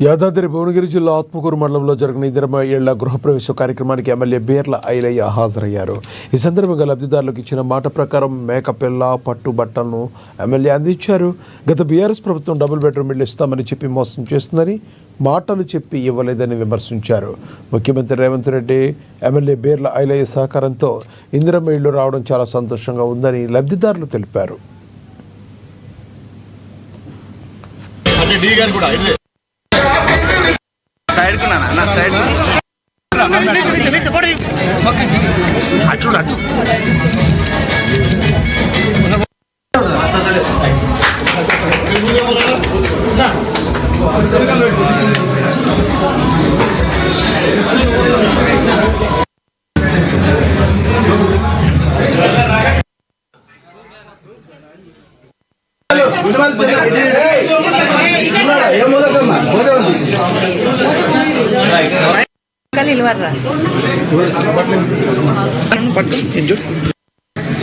యాదాద్రి భువనగిరి జిల్లా ఆత్మకూరు మండలంలో జరిగిన 20 ఏళ్ల గృహప్రవేశ కార్యక్రమానికి ఎమ్మెల్యే బీర్ల ఐలయ్య హాజరయ్యారు. ఈ సందర్భంగా లబ్ధిదారులకు ఇచ్చిన మాట ప్రకారం మేకపిల్ల పట్టు బట్టలను ఎమ్మెల్యే అందించారు. గత బీఆర్ఎస్ ప్రభుత్వం డబుల్ బెడ్రూమ్ ఇళ్లు ఇస్తామని చెప్పి మోసం చేస్తుందని, మాటలు చెప్పి ఇవ్వలేదని విమర్శించారు. ముఖ్యమంత్రి రేవంత్ రెడ్డి ఎమ్మెల్యే బీర్ల ఐలయ్య సహకారంతో ఇందిరమ్మ ఇళ్లు రావడం చాలా సంతోషంగా ఉందని లబ్ధిదారులు తెలిపారు. సైడ్ కున్నా సైడ్ అచ్చు అచ్చు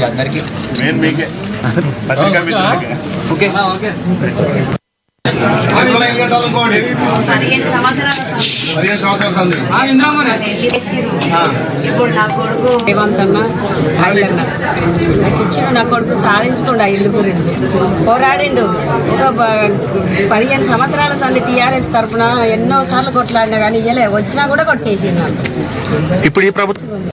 అందరికి ఇప్పుడు నా కొడుకు రేవంత్ అన్న ఆయన నాకు ఇచ్చిన నా కొడుకు సాధించుకోండి ఆ ఇల్లు గురించి పోరాడిండు. ఒక 15 సంవత్సరాల సంది టీఆర్ఎస్ తరఫున ఎన్నో సార్లు కొట్లాడినా కానీ ఇయ్యలే, వచ్చినా కూడా కొట్టేసింది నాకు. ఇప్పుడు ఈ ప్రభుత్వం